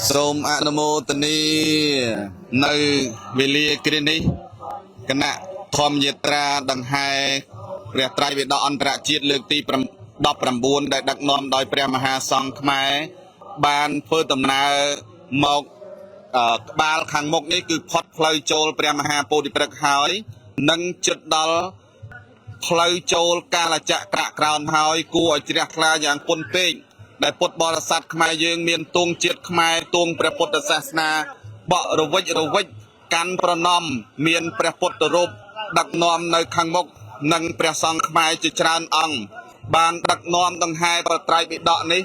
សូមអនុមោទនានៅវេលាគ្រានេះគណៈធម្មយាត្រាដង្ហែព្រះត្រៃបិដកអន្តរជាតិលើកទី19ដែលដឹកនាំដោយព្រះមហាសង្ឃខ្មែរបានធ្វើដំណើរមកក្បាលខាងមុខនេះគឺផុតផ្លូវចូលព្រះមហាពោធិព្រឹក្សហើយនឹងជិតដល់ផ្លូវចូលកាលចក្រក្រោនហើយគួរឲ្យជ្រះថ្លាយ៉ាងពន់ពេកដែលពុទ្ធបរិស័ទខ្មែរយើងមានទង់ជាតិខ្មែរទង់ព្រះពុទ្ធសាសនាបក់រវិចកាន់ប្រណំមានព្រះពុទ្ធរូបដឹកនាំនៅខាងមុខនិងព្រះសង្ឃខ្មែរជាច្រើនអង្គបានដឹកនាំដង្ហែព្រះត្រៃបិដកនេះ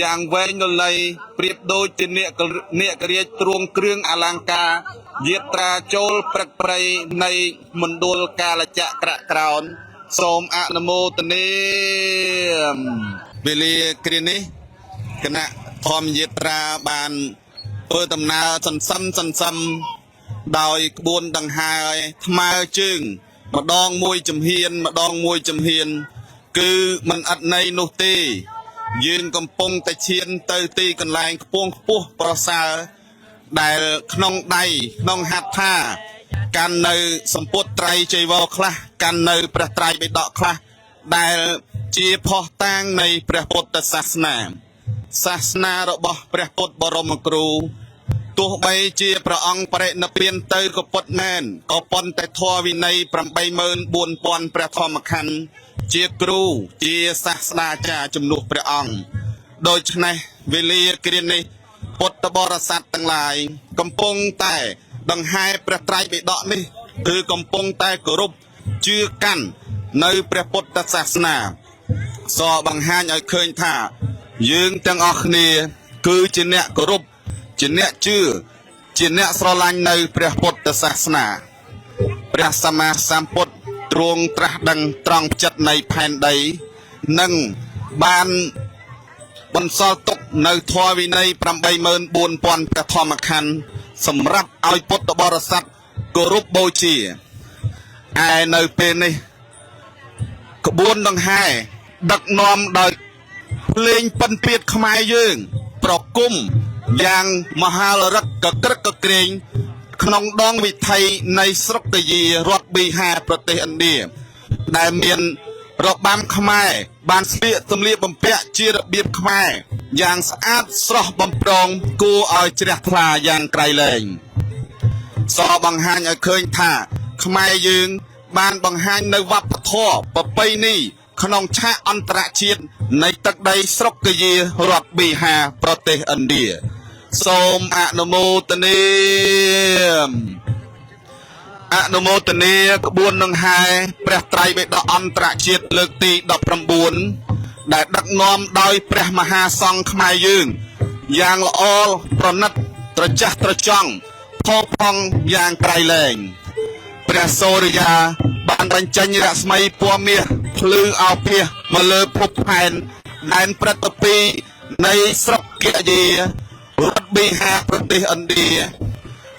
យ៉ាងវែងលលៃប្រៀបដូចជាអ្នករាជទ្រង់គ្រឿងអលង្ការយាត្រាចូលព្រឹកព្រៃនៃមណ្ឌលកាលចក្រក្រោនសូមអនុមោទនាវេលាគ្រានេះគណៈធម្មយាត្រាបានធ្វើដំណើរសន្សំដោយក្បួនដង្ហែថ្មើរជើងម្ដងមួយចំហៀនគឺមិនអត់ន័យនោះទេយើងកំពុងតែឈានទៅទីកន្លែងខ្ពស់ប្រសើរដែលក្នុងដៃក្នុងហត្ថថាកាន់នៅសម្ពុទ្ធត្រៃចីវរខ្លះកាន់នៅព្រះត្រៃបិដកខ្លះដែលជាផុសតាងនៃព្រះពុទ្ធសាសនារបស់ព្រះពុទ្ធបរមគ្រូទោះបីជាព្រះអង្គបរិនិព្វានទៅក៏ពិតមែនក៏ប៉ុន្តែធម៌វិន័យ 84000 ព្រះធម្មខណ្ឌជាគ្រូជាសាស្ត្រាចារ្យជំនួសព្រះអង្គដូច្នេះវេលាគ្រានេះពុទ្ធបរិស័ទទាំងឡាយកំពុងតែដង្ហែព្រះត្រៃបិដកនេះគឺកំពុងតែគោរពជឿកាន់នៅព្រះពុទ្ធសាសនាសបង្ហាញឲ្យឃើញថាយើងទាំងអស់គ្នាគឺជាអ្នកគោរពជាអ្នកជឿជាអ្នកស្រឡាញ់នៅព្រះពុទ្ធសាសនាព្រះសម្មាសម្ពុទ្ធទ្រង់ត្រាស់ដឹងត្រង់ចិត្តនៃផែនដីនិងបានបន្សល់ទុកនៅធម៌វិន័យ 84000 ព្រះធម្មខណ្ឌសម្រាប់ឲ្យពុទ្ធបរិស័ទគោរពបូជាឯនៅពេលនេះក្បួនដង្ហែដឹកនាំដោយភ្លេងពិណពាទ្យខ្មែរយើងប្រគំយ៉ាងមហាលរិកកក្រឹកកក្រែងក្នុងដងវិថីនៃស្រុកកាយារដ្ឋប៊ីហាប្រទេសឥណ្ឌាដែលមានរបាំខ្មែរបានស្លៀកសម្លៀកបំពាក់ជារបៀបខ្មែរយ៉ាងស្អាតស្រស់បំព្រងគួរឲ្យជ្រះថ្លាយ៉ាងក្រៃលែងសបង្ហាញឲ្យឃើញថាខ្មែរយើងបានបង្ហាញនៅវប្បធម៌ប្រពៃណីក្នុងឆាកអន្តរជាតិនៃទឹកដីស្រុកកាយារដ្ឋប៊ីហាប្រទេសឥណ្ឌាសូមអនុមោទនាក្បួនដង្ហែព្រះត្រៃបិដកអន្តរជាតិលើកទី19ដែលដឹកនាំដោយព្រះមហាសង្ឃខ្មែរយើងយ៉ាងល្អប្រណិតត្រចះត្រចង់ផុសផង់យ៉ាងក្រៃលែងព្រះសូរិយាបានបញ្ចេញរស្មីពណ៌មាសភ្លឺអោភាសមកលើភពផែនដែនព្រឹត្តពីនៃស្រុកកាយារដ្ឋប៊ីហាប្រទេសឥណ្ឌា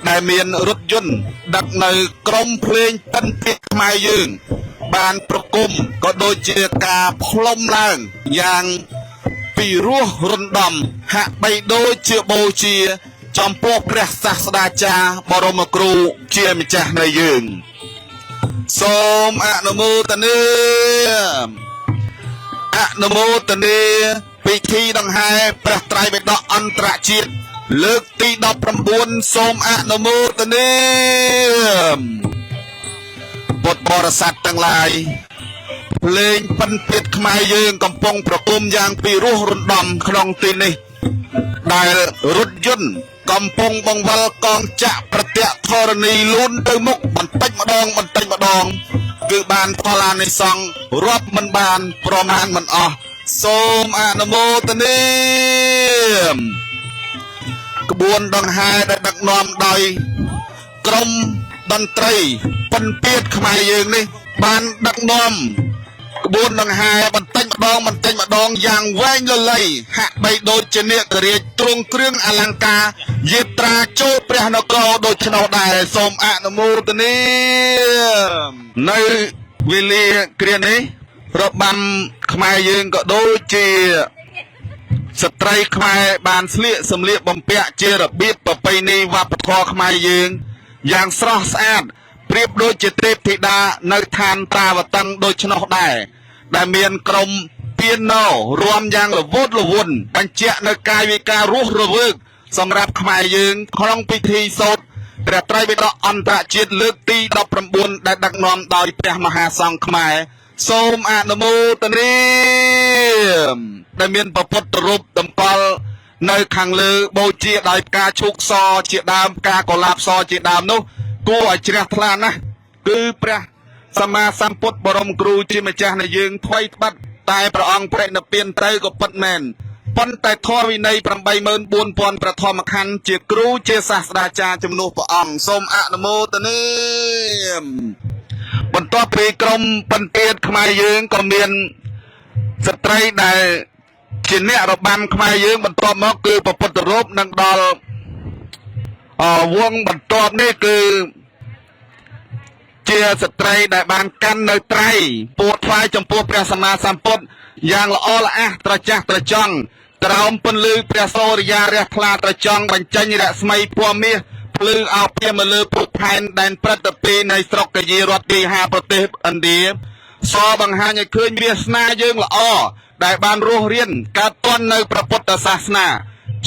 ដែលមានរថយន្តដឹកនៅក្រុមភ្លេងពិណពាទ្យខ្មែរយើងបានប្រគំក៏ដូចជាការផ្លុំឡើងយ៉ាងពីរោះរំដំហាក់បីដូចជាបូជាចំពោះព្រះសាស្តាចារ្យបរមគ្រូជាម្ចាស់នៃយើងសូមអនុមោទនាពិធីដង្ហែព្រះត្រៃបិដកអន្តរជាតិលើកទី19សូមអនុមោទនាពុទ្ធបរិស័ទទាំងឡាយភ្លេងពិណពាទ្យខ្មែរយើងកំពុងប្រគំយ៉ាងពីរោះរំដំក្នុងទីនេះដែលរថយន្តកំពុងបង្វិលកងចក្រប្រទក្សធរណីលូនទៅមុខបន្តិចម្ដងគឺបានផលអានិសង្សរាប់មិនបានប្រមាណមិនអស់សូមអនុមោទនាក្បួនដង្ហែដែលដឹកនាំដោយក្រុមតន្ត្រីពិណពាទ្យខ្មែរយើងនេះបានដឹកនាំក្បួនដង្ហែបន្តិចម្ដងយ៉ាងវែងលលៃហាក់បីដូចជាអ្នករាជទ្រង់គ្រឿងអលង្ការយាត្រាចូលព្រះនគរដូចឆ្នោដែរសូមអនុមោទនានៅវេលាគ្រានេះរបាំខ្មែរយើងក៏ដូចជា ស្ត្រីខ្មែរបានស្លៀកសម្លៀកបំពាក់ជារបៀបប្រពៃណីវប្បធម៌ខ្មែរយើងយ៉ាងស្រស់ស្អាតប្រៀបដូចជាទេពធីតានៅឋានតាវតឹងដូច្នោះដែរដែលមានក្រុមពីណូរាំយ៉ាងល្វត់ល្វន់បញ្ជាក់នៅកាយវិការរស់រវើកសម្រាប់ខ្មែរយើងក្នុងពិធីសូត្រព្រះត្រៃបិដកអន្តរជាតិលើកទី19ដែលដឹកនាំដោយព្រះមហាសង្ឃខ្មែរសូមអនុមោទនាដែលមានព្រះពុទ្ធរូបតម្កល់នៅខាងលើបូជាដោយផ្កាឈូកសជាដើមផ្កាកុលាបសជាដើមនោះគួរឲ្យជ្រះថ្លាណាស់គឺព្រះសម្មាសម្ពុទ្ធបរមគ្រូជាម្ចាស់នៃយើងថ្មីត្បិតតែព្រះអង្គប្រតិនិព្វានទៅក៏ពិតមែនប៉ុន្តែធម៌វិន័យ 84000 ប្រធមខណ្ឌជាគ្រូជាសាស្ត្រាចារ្យជំនួសព្រះអង្គសូមអនុមោទនាបន្ទាប់ពីក្រុមបន្ទាយខ្មែរយើងក៏មានស្ត្រីដែលជាអ្នករបាំខ្មែរយើងបន្ទាប់មកគឺព្រះពុទ្ធរូបនឹងដល់វងបន្ទាប់នេះគឺជាស្ត្រីដែលបានកាន់នៅត្រៃពួតថ្វាយចំពោះព្រះសម្មាសម្ពុទ្ធយ៉ាងល្អល្អះត្រចះត្រចង់ក្រោមពន្លឺព្រះសូរិយារះថ្លាត្រចង់បញ្ចេញរស្មីពណ៌មាសភ្លឺអោបពីមកលើពុទ្ធផែនដែនព្រឹត្តពីនៃស្រុកកយារដ្ឋទី5ប្រទេសឥណ្ឌាសបង្ហាញឲ្យឃើញវាសនាយើងល្អដែលបានរស់រៀនកើតទាន់នៅព្រះពុទ្ធសាសនា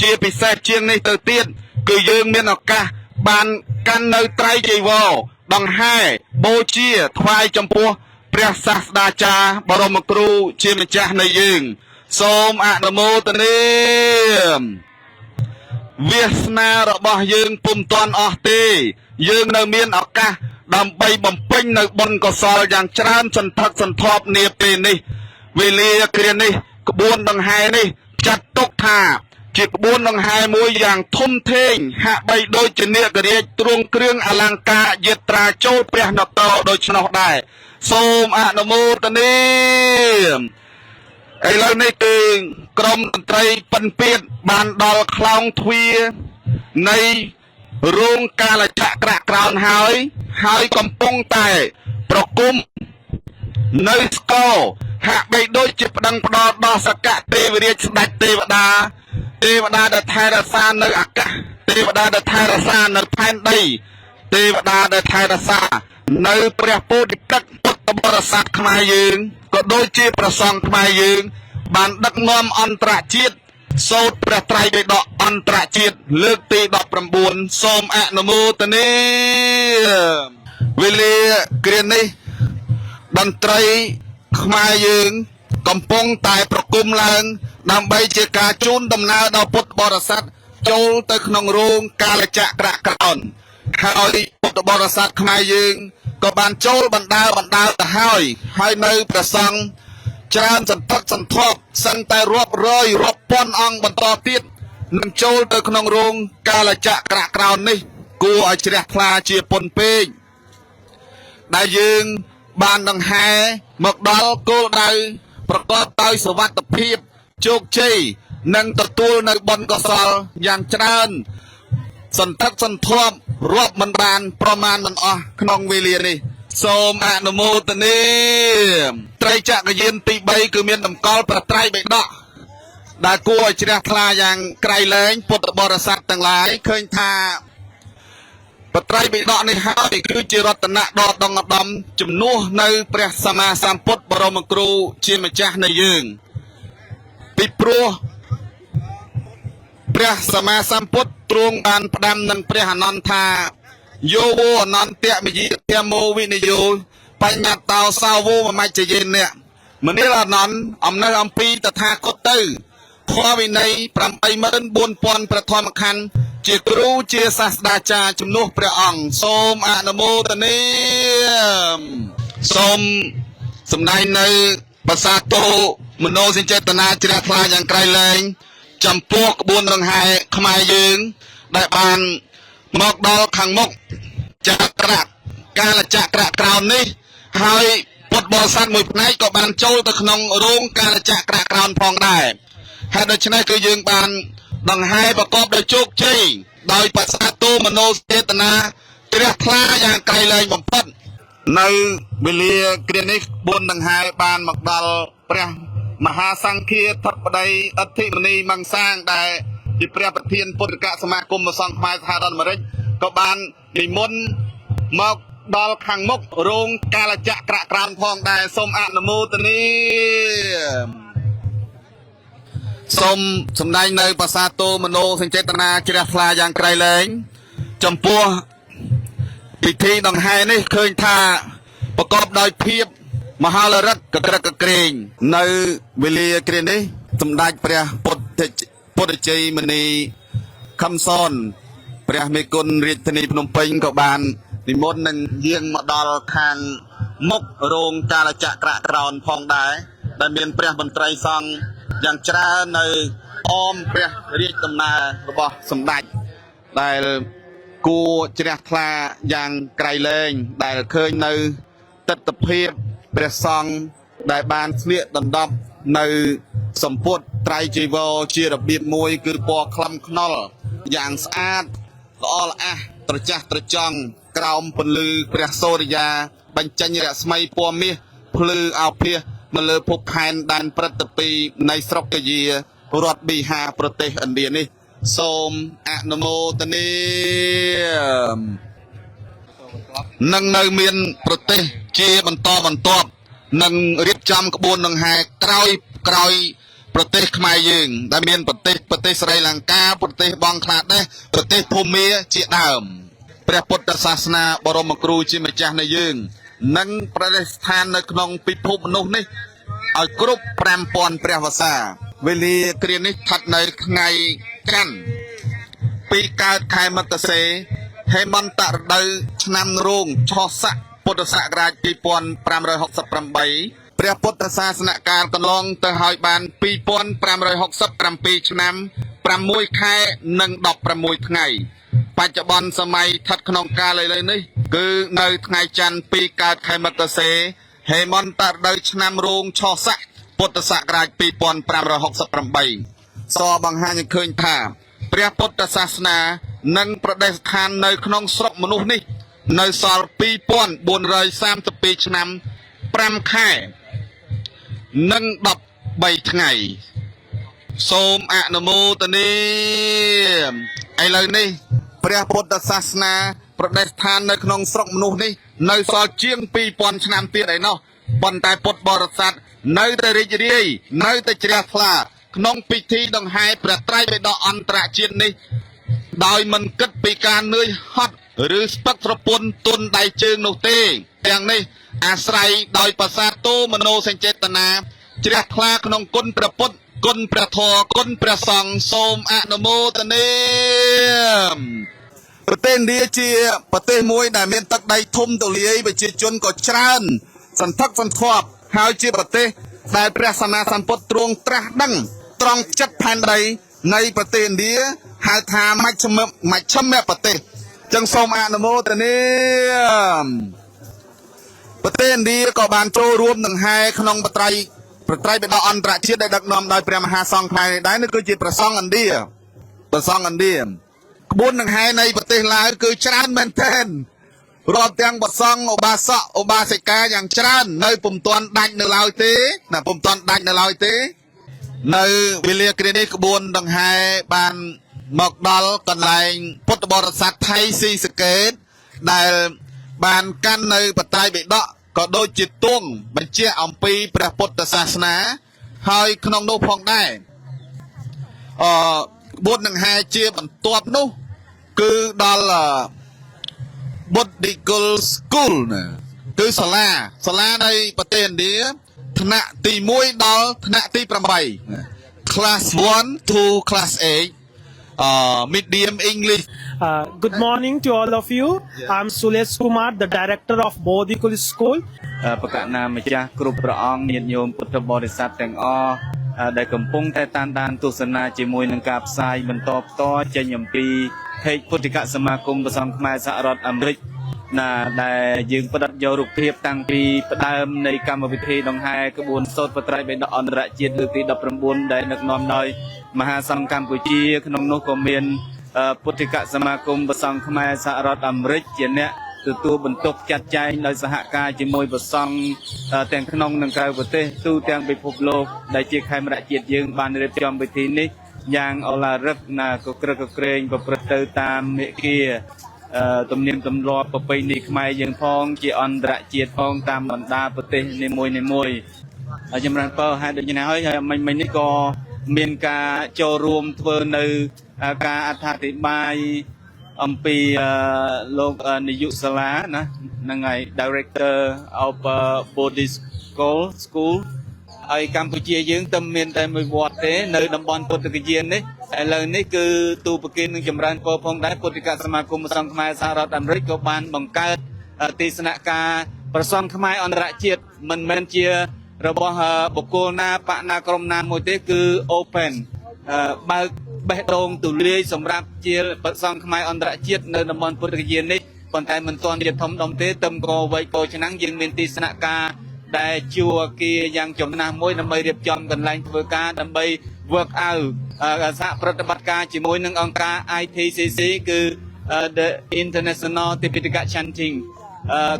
ជាពិសេសជាងនេះទៅទៀតគឺយើងមានឱកាសបានកាន់នៅត្រៃចីវរដង្ហែបូជាថ្វាយចំពោះព្រះសាស្តាចារ្យបរមគ្រូជាម្ចាស់នៃយើងសូមអនុមោទនាវាសនារបស់យើងពុំទាន់អស់ទេយើងនៅមានឱកាសដើម្បីបំពេញនៅបុណ្យកុសលយ៉ាងច្រើនសន្ធឹកសន្ធាប់នាពេលនេះវេលាគ្រានេះក្បួនដង្ហែនេះចាត់ទុកថាជាក្បួនដង្ហែមួយយ៉ាងធំធេងហាក់បីដូចជានាគរាជទ្រង់គ្រឿងអលង្ការយេត្រាចូលព្រះនគរដូច្នោះដែរសូមអនុមោទនាឥឡូវនេះគឺក្រុមតន្ត្រីពិណពាទ្យបានដល់ខ្លោងទ្វារនៃរោងកាលចក្រក្រោនហើយកំពុងតែប្រគំនៅស្គរហាក់បីដូចជាប្តឹងផ្ដាល់ដល់សកៈទេវរាជស្ដេចទេវតាដែលថែរក្សានៅអាកាសទេវតាដែលថែរក្សានៅផែនដីទេវតាដែលថែរក្សានៅព្រះពោធិសត្វពុទ្ធបរិស័ទខ្មែរយើងក៏ដូចជាព្រះសង្ឃខ្មែរយើងបានដឹកនាំអន្តរជាតិសូត្រព្រះត្រៃបិដកអន្តរជាតិលើកទី19សូមអនុមោទនាវេលាគ្រានេះតន្ត្រីខ្មែរយើងកំពុងតែប្រគំឡើងដើម្បីជាការជូនដំណើរដល់ពុទ្ធបរិស័ទចូលទៅក្នុងរោងកាលចក្រក្រោនហើយពុទ្ធបរិស័ទខ្មែរយើងក៏បានចូលបណ្ដើទៅហើយនៅព្រះសង្ឃច្រើនសន្ធឹកសន្ធាប់សិនតែរាប់រយរាប់ពាន់អង្គបន្តទៀតនឹងចូលទៅក្នុងរោងកាលចក្រក្រោននេះគួរឲ្យជ្រះថ្លាជាពុនពេកដែលយើងបានដង្ហែមកដល់គោលដៅប្រកបដោយសុវត្ថិភាពជោគជ័យនិងទទួលនៅបុណ្យកុសលយ៉ាងច្រើនសន្ធឹកសន្ធាប់រាប់មិនបានប្រមាណមិនអស់ក្នុងវេលានេះសូមអនុមោទនាត្រីចក្រយានទី3គឺមានតម្កល់ប្រត្រៃបិដកដែលគួរឲ្យជ្រះថ្លាយ៉ាងក្រៃលែងពុទ្ធបរិស័ទទាំងឡាយឃើញថាប្រត្រៃបិដកនេះហើយគឺជារតនៈដ៏ដងឧត្តមជំនួសនៅព្រះសម្មាសម្ពុទ្ធបរមគ្រូជាម្ចាស់នៃយើងពីព្រោះព្រះសម្មាសម្ពុទ្ធទ្រង់បានផ្ដាំនឹងព្រះអនន្តថាយោវោអនន្តមយិធម្មោវិនិយោបញ្ញតោសាវោមច្ចយេនៈមនិលអនន្តអំនៅអំពីតថាគតទៅធម៌វិន័យ 84000 ប្រធមខណ្ឌជាគ្រូជាសាស្ត្រាចារ្យជំនួសព្រះអង្គសូមអនុមោទនាសូមសម្ដែងនៅភាសាតោមនោសញ្ចេតនាជ្រះថ្លាយ៉ាងក្រៃលែងចំពោះក្បួនដង្ហែខ្មែរយើងដែលបានមកដល់ខាងមុខចក្រកាលចក្រក្រោននេះហើយពុទ្ធបរិស័ទមួយផ្នែកក៏បានចូលទៅក្នុងរោងកាលចក្រក្រោនផងដែរហើយដូច្នេះគឺយើងបានដង្ហែប្រកបដោយជោគជ័យដោយបសាទោមនោចេតនាជ្រះថ្លាយ៉ាងក្រៃលែងបំផុតនៅវេលាគ្រានេះក្បួនដង្ហែបានមកដល់ព្រះ មហាសង្ឃាធិបតីអធិមនីមង្សាងដែលជាព្រះប្រធានពុទ្ធកសមាគមព្រះសង្ឃខ្មែរសហរដ្ឋអាមេរិកក៏បាននិមន្តមកដល់ខាងមុខរោងកាលចក្រក្រោមផងដែរសូមអនុមោទនាសូមសម្ដែងនៅភាសាតូមโนសញ្ចេតនាជ្រះថ្លាយ៉ាងក្រៃលែងចំពោះពិធីដង្ហែនេះឃើញថាប្រកបដោយភាពមហោលរិទ្ធកក្រឹកកក្រែងនៅវេលាគ្រានេះសម្ដេចព្រះពុទ្ធជ័យមនីខំសនព្រះមេគុណរាជធានីភ្នំពេញក៏បាននិមន្តនឹងយាងមកដល់ខាងមុខរោងកាលចក្រក្រោនផងដែរដែលមានព្រះមន្ត្រីសង្ឃយ៉ាងច្រើននៅអមព្រះរាជដំណើររបស់សម្ដេចដែលគួរជ្រះថ្លាយ៉ាងក្រៃលែងដែលឃើញនៅទស្សនភាពព្រះសង្ឃដែលបានស្លៀកដណ្ដប់នៅសម្ពុតត្រៃជីវរជារបៀបមួយគឺពណ៌ខ្លឹមខ្នុរយ៉ាងស្អាតល្អល្អះត្រចះត្រចង់ក្រោមពន្លឺព្រះសូរិយាបញ្ចេញរស្មីពណ៌មាសភ្លឺអោភាសមកលើភពខែនដែនព្រឹត្តពីនៃស្រុកកាយារដ្ឋប៊ីហាប្រទេសឥណ្ឌានេះសូមអនុមោទនានឹងនៅមានប្រទេសជាបន្តបន្ទាប់នឹងរៀបចំក្បួនដង្ហែក្រោយប្រទេសខ្មែរយើងដែលមានប្រទេសស្រីលង្កាប្រទេសបង់ក្លាដេសប្រទេសភូមាជាដើមព្រះពុទ្ធសាសនាបរមគ្រូជាម្ចាស់នៃយើងនិងប្រតិស្ថាននៅក្នុងពិភពមនុស្សនេះឲ្យគ្រប់ 5000 ព្រះវស្សាវេលាគ្រានេះស្ថិតនៅថ្ងៃច័ន្ទពីកើតខែមិត្តសេហេមន្តរដូវឆ្នាំរោងឆោះស័កពុទ្ធសករាជ 2568 ព្រះពុទ្ធសាសនកាលកន្លងទៅហើយបាន 2567 ឆ្នាំ 6 ខែនិង 16 ថ្ងៃបច្ចុប្បន្នសម័យស្ថិតក្នុងកាលឥឡូវនេះគឺនៅថ្ងៃច័ន្ទពីកើតខែមិត្តសេហេមន្តរដូវឆ្នាំរោងឆោះស័កពុទ្ធសករាជ 2568 សបង្ហាញឲ្យឃើញថាព្រះពុទ្ធសាសនានឹងប្រតិស្ថាននៅក្នុងស្រុកមនុស្សនេះនៅសល់ 2432 ឆ្នាំ 5 ខែនិង 13 ថ្ងៃសូមអនុមោទនាឥឡូវនេះព្រះពុទ្ធសាសនាប្រតិស្ថាននៅក្នុងស្រុកមនុស្សនេះនៅសល់ជាង 2000 ឆ្នាំទៀតឯណោះប៉ុន្តែពុទ្ធបរិស័ទនៅតែរីករាយនៅតែជ្រះថ្លាក្នុងពិធីដង្ហែព្រះត្រៃបិដកអន្តរជាតិនេះដោយមិនគិតពីការនឿយហត់ឬស្ពឹកស្រពន់ទុនដៃជើងនោះទេទាំងនេះអាស្រ័យដោយភាសាតូមโนសញ្ចេតនាជ្រះថ្លាក្នុងគុណព្រះពុទ្ធគុណព្រះធម៌គុណព្រះសង្ឃសូមអនុមោទនាប្រទេសឥណ្ឌាជាប្រទេសមួយដែលមានទឹកដីធំទូលាយប្រជាជនក៏ច្រើនសន្ធឹកសន្ធាប់ហើយជាប្រទេសដែលព្រះសម្មាសម្ពុទ្ធទ្រង់ត្រាស់ដឹងត្រង់ចិត្តផែនដីនៃប្រទេសឥណ្ឌាហៅថាមជ្ឈិមប្រទេសចឹងសូមអនុមោទនាប្រទេសឥណ្ឌាក៏បានចូលរួមដង្ហែក្នុងប្រត្រៃបិដកអន្តរជាតិដែលដឹកនាំដោយព្រះមហាសង្ឃខ្មែរដែរនេះគឺជាព្រះសង្ឃឥណ្ឌាក្បួនដង្ហែនៃប្រទេសឡាវគឺច្រើនមែនទែនរាប់ទាំងព្រះសង្ឃឧបាសកឧបាសិកាយ៉ាងច្រើននៅពុំទាន់ដាច់នៅឡើយទេនៅវេលាគ្រានេះក្បួនដង្ហែបានមកដល់កន្លែងពុទ្ធបរិស័ទថៃស៊ីសកេតដែលបានកាន់នៅបត្រៃបិដកក៏ដូចជាទួងបញ្ជាក់អំពីព្រះពុទ្ធសាសនាហើយក្នុងនោះផងដែរក្បួនដង្ហែជាបន្ទាប់នោះគឺដល់ Buddhical School គឺសាលានៃប្រទេសឥណ្ឌាថ្នាក់ទី 1 ដល់ថ្នាក់ទី 8 Class 1 to Class 8 Medium English Good morning to all of you. I'm Sulesh Kumar, the director of Bodhikul School. បកណាម្ចាស់គ្រប់ព្រះអង្គញាតិញោមពុទ្ធបរិស័ទទាំងអស់ដែលកំពុងតែតាមដានទស្សនាជាមួយនឹងការផ្សាយបន្តផ្ទាល់ចេញអំពីเพจពុទ្ធិកសមាគមព្រះសង្ឃខ្មែរសហរដ្ឋអាមេរិកណាដែលយើងផ្ដិតយករូបភាពតាំងពីផ្ដើមនៃកម្មវិធីដង្ហែក្បួនសូត្របត្រៃបិដកអន្តរជាតិលើកទី 19 ដែលដឹកនាំដោយមហាសង្ឃកម្ពុជាក្នុងនោះក៏មានពុទ្ធិកសមាគមព្រះសង្ឃខ្មែរសហរដ្ឋអាមេរិកជាអ្នក ទទួលបន្ទុកចាត់ចែងដោយសហការជាមួយប្រសង់ទាំងក្នុងនិងក្រៅប្រទេសទូទាំងពិភពលោកដែលជាខេមរៈជាតិយើងបានរៀបចំពិធីនេះយ៉ាងឱឡារិកណាក៏ក្រឹកក្រែងប្រព្រឹត្តទៅតាមមេគាទំនៀមទម្លាប់ប្រពៃណីខ្មែរយើងផងជាអន្តរជាតិផងតាមបណ្ដាប្រទេសនីមួយហើយចម្រើនពរហេតុដូច្នេះហើយមិញនេះក៏មានការចូលរួមធ្វើនៅការអត្ថាធិប្បាយអំពីលោកនាយកសាលាណាហ្នឹងហើយ Director of Buddhist School ហើយកម្ពុជាយើងតែមានតែមួយវត្តទេនៅតំបន់ពុទ្ធគយាននេះឥឡូវនេះគឺទូប្រគិននឹងចម្រើនពរផងដែរពុទ្ធិកសមាគមព្រះសង្ឃខ្មែរសហរដ្ឋអាមេរិកក៏បានបង្កើតទេសនការព្រះសង្ឃខ្មែរអន្តរជាតិមិនមែនជារបស់បុគ្គលណាបកណាក្រុមណាមួយទេគឺ open បើកបេះដូងទូលាយសម្រាប់ជាព្រះសង្ឃខ្មែរអន្តរជាតិនៅតំបន់ពុទ្ធគយាននេះប៉ុន្តែមិនទាន់ជាធំដុំទេទឹមកវ័យកឆ្នាំងយើងមានទេសនការដែលជួគេយ៉ាងចំណាស់មួយដើម្បីរៀបចំកន្លែងធ្វើការដើម្បី work out សហប្រតិបត្តិការជាមួយនឹងអង្គការ ITCC គឺ the International Tipitaka Chanting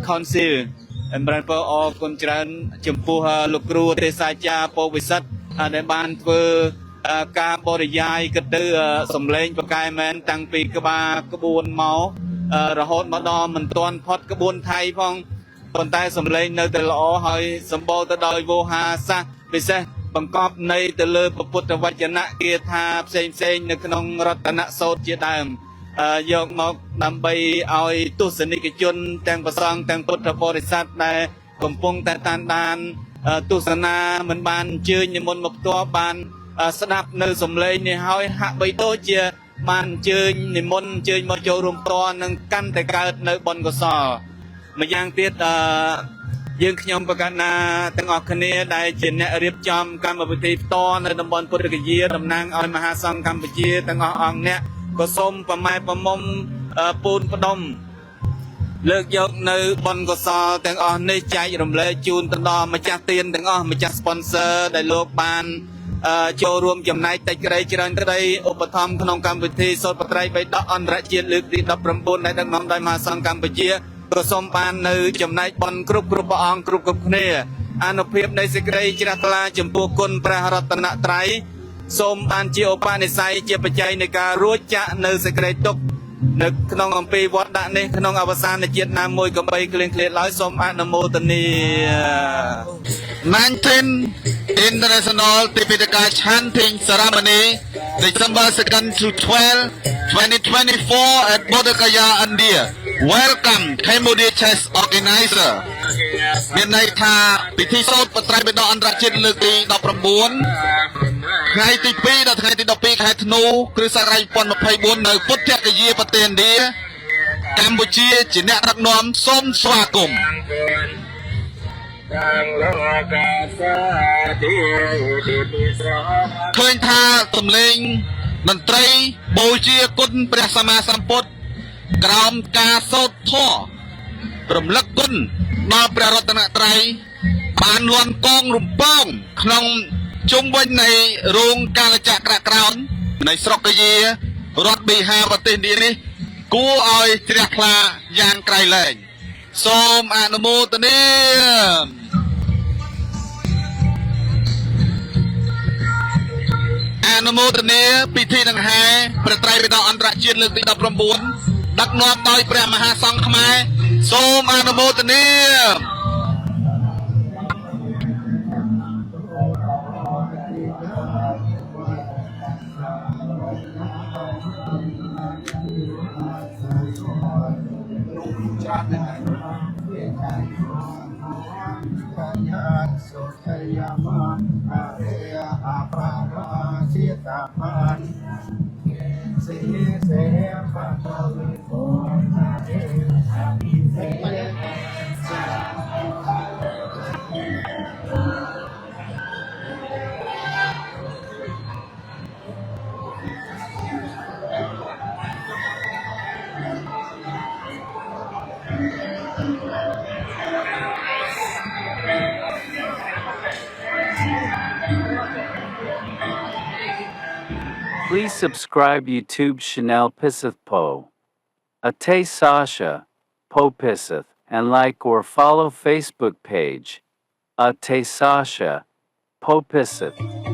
Council សម្រាប់អរគុណច្រើនចំពោះលោកគ្រូទេសាចារ្យពោធិវិសិទ្ធដែលបានធ្វើការបរិយាយគិតទៅសំឡេងប្រកែមែនតាំងពីក្បួនមករហូតមកដល់មិនទាន់ផុតក្បួនថៃផងប៉ុន្តែសំឡេងនៅតែល្អហើយសម្បូរទៅដោយវោហារសាស្ត្រពិសេសបង្កប់ន័យទៅលើពុទ្ធវចនៈគាថាផ្សេងនៅក្នុងរតនសូត្រជាដើមយកមកដើម្បីឲ្យទស្សនិកជនទាំងប្រសង់ទាំងពុទ្ធបរិស័ទដែលកំពុងតែតាមដានទស្សនាមិនបានអញ្ជើញនិមន្តមកផ្ទាល់បានស្ដាប់នៅសំឡេងនេះហើយហាក់បីដូចជាបានអញ្ជើញនិមន្តអញ្ជើញមកចូលរួមផ្ទាល់នឹងកាន់តែកើតនៅបុណ្យកុសលម្យ៉ាងទៀតយើងខ្ញុំប្រកាសណាទាំងអស់គ្នាដែលជាអ្នករៀបចំកម្មវិធីផ្ទាល់នៅតំបន់ពុទ្ធគយាតំណាងឲ្យមហាសង្ឃកម្ពុជាទាំងអស់អង្គអ្នកក៏សូមប្រម៉ែប្រមុំពូនផ្ដុំលើកយកនៅបុណ្យកុសលទាំងអស់នេះចែករំលែកជូនទៅដល់ម្ចាស់ទានទាំងអស់ម្ចាស់ sponsor ដែលលោកបានចូលរួមចំណែកតិចក្រីច្រើនក្តីឧបត្ថម្ភក្នុងកម្មវិធីសូត្របត្រៃបិដកអន្តរជាតិលើកទី19ដែលដឹកនាំដោយមហាសង្ឃកម្ពុជាក៏សូមបាននៅចំណែកបុណ្យគ្រប់ព្រះអង្គគ្រប់គ្នាអានុភាពនៃសេចក្តីជ្រះថ្លាចំពោះគុណព្រះរតនត្រ័យសូមបានជាឧបនិស្ស័យជាបច្ច័យនៃការរួចចាក់នៅសេចក្តីទុក្ខនៅក្នុងអំពីវត្តដាក់នេះក្នុងអវសានជាតិណាមួយកំបីគ្លៀងគ្លាតឡើយសូមអនុមោទនា 19 International Tipitaka Chanting Ceremony December 2nd to 12 2024 at Bodh Gaya India Welcome Cambodia Chess Organizer មានន័យថាពិធីសូត្របត្រៃបិដកអន្តរជាតិលើកទី19ថ្ងៃទី2ដល់ថ្ងៃទី12ខែធ្នូគ្រិស្តសករាជ2024នៅពុទ្ធគយាប្រទេសឥណ្ឌាកម្ពុជាជាអ្នកដឹកនាំសូមស្វាគមន៍ឃើញថាសំឡេងតន្ត្រីបូជាគុណព្រះសម្មាសម្ពុទ្ធក្រោមការសូត្រធម៌រំលឹកគុណដល់ព្រះរតនត្រ័យបានលន់កងរំពងក្នុងជុំវិញនៃរោងកាលចក្រក្រោននៃស្រុកកយារដ្ឋប៊ីហាប្រទេសឥណ្ឌានេះគួរឲ្យជ្រះថ្លាយ៉ាងក្រៃលែងសូមអនុមោទនាអនុមោទនាពិធីដង្ហែព្រះត្រៃបិដកអន្តរជាតិលើកទី19ដឹកនាំដោយព្រះមហាសង្ឃខ្មែរសូមអនុមោទនា Please subscribe YouTube channel Pisithpo. Ate Sasha. Popiseth, and like or follow Facebook page. Ate Sasha, Popiseth.